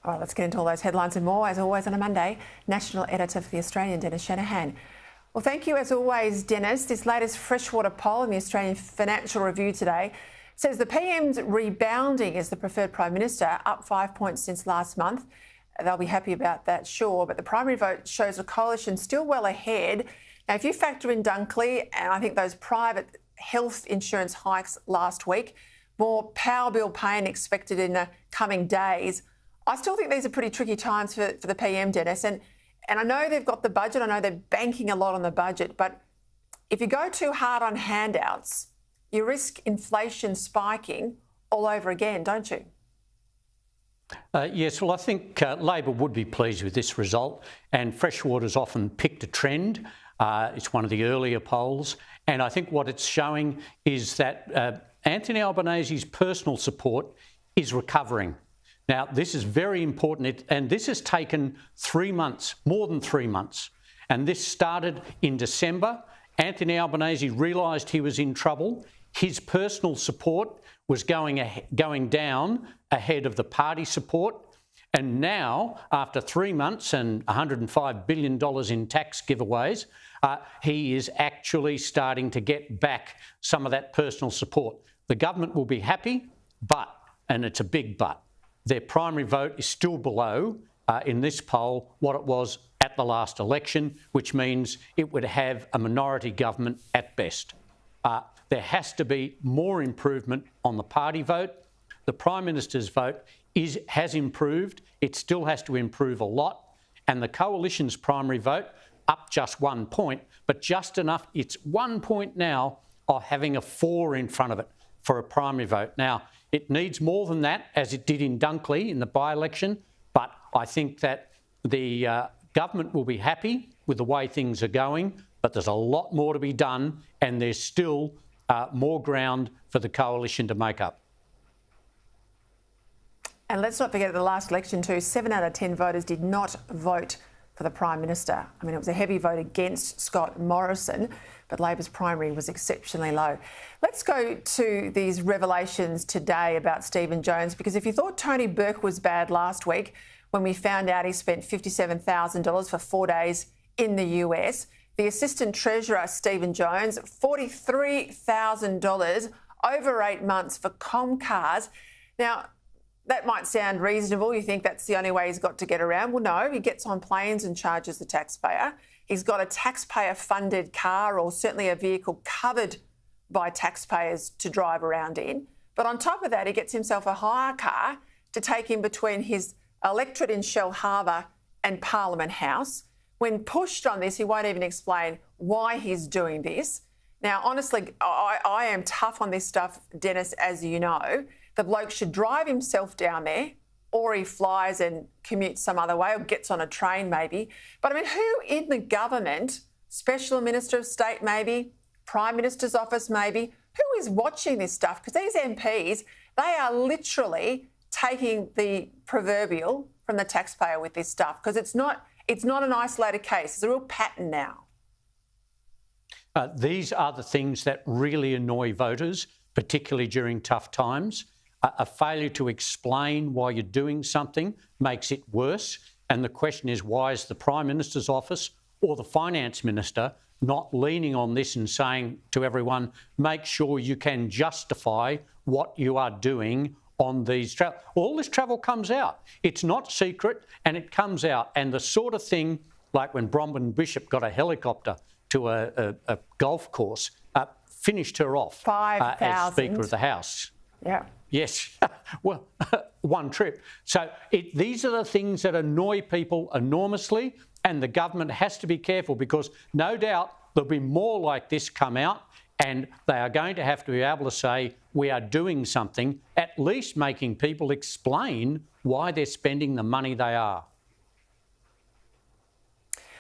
All right, let's get into all those headlines and more, as always on a Monday. National Editor for The Australian, Dennis Shanahan. Well, thank you as always, Dennis. This latest Freshwater poll in the Australian Financial Review today says the PM's rebounding as the preferred Prime Minister, up 5 points since last month. They'll be happy about that, sure, but the primary vote shows the coalition still well ahead. Now, if you factor in Dunkley and I think those private health insurance hikes last week, more power bill pain expected in the coming days, I still think these are pretty tricky times for the PM, Dennis. And I know they've got the budget. I know they're banking a lot on the budget. But if you go too hard on handouts, you risk inflation spiking all over again, don't you? Yes, well, I think Labor would be pleased with this result. And Freshwater's often picked a trend. It's one of the earlier polls. And I think what it's showing is that Anthony Albanese's personal support is recovering. Now, this is very important, and this has taken 3 months, more than 3 months. And this started in December. Anthony Albanese realised he was in trouble. His personal support was going down ahead of the party support. And now, after 3 months and $105 billion in tax giveaways, he is actually starting to get back some of that personal support. The government will be happy, but, and it's a big but, their primary vote is still below, in this poll, what it was at the last election, which means it would have a minority government at best. There has to be more improvement on the party vote. The Prime Minister's vote has improved. It still has to improve a lot. And the Coalition's primary vote, up just 1 point, but just enough. It's 1 point now of having a 4 in front of it for a primary vote. Now, it needs more than that, as it did in Dunkley in the by-election, but I think that the government will be happy with the way things are going, but there's a lot more to be done, and there's still more ground for the Coalition to make up. And let's not forget, at the last election too, 7 out of 10 voters did not vote for the Prime Minister. I mean, it was a heavy vote against Scott Morrison, but Labor's primary was exceptionally low. Let's go to these revelations today about Stephen Jones, because if you thought Tony Burke was bad last week when we found out he spent $57,000 for 4 days in the US, the Assistant Treasurer, Stephen Jones, $43,000 over 8 months for Comcars. Now, that might sound reasonable. You think that's the only way he's got to get around. Well, no, he gets on planes and charges the taxpayer. He's got a taxpayer-funded car, or certainly a vehicle covered by taxpayers to drive around in. But on top of that, he gets himself a hire car to take him between his electorate in Shell Harbour and Parliament House. When pushed on this, he won't even explain why he's doing this. Now, honestly, I am tough on this stuff, Dennis, as you know. The bloke should drive himself down there, or he flies and commutes some other way, or gets on a train maybe. But I mean, who in the government, Special Minister of State maybe, Prime Minister's office maybe, who is watching this stuff? Because these MPs, they are literally taking the proverbial from the taxpayer with this stuff, because it's not an isolated case. It's a real pattern now. These are the things that really annoy voters, particularly during tough times. A failure to explain why you're doing something makes it worse. And the question is, why is the Prime Minister's office or the Finance Minister not leaning on this and saying to everyone, make sure you can justify what you are doing on these travel? All this travel comes out. It's not secret, and it comes out. And the sort of thing, like when Bronwyn Bishop got a helicopter to a golf course, finished her off as Speaker of the House. Yeah. Yes, well, one trip. So these are the things that annoy people enormously, and the government has to be careful, because no doubt there'll be more like this come out, and they are going to have to be able to say, we are doing something, at least making people explain why they're spending the money they are.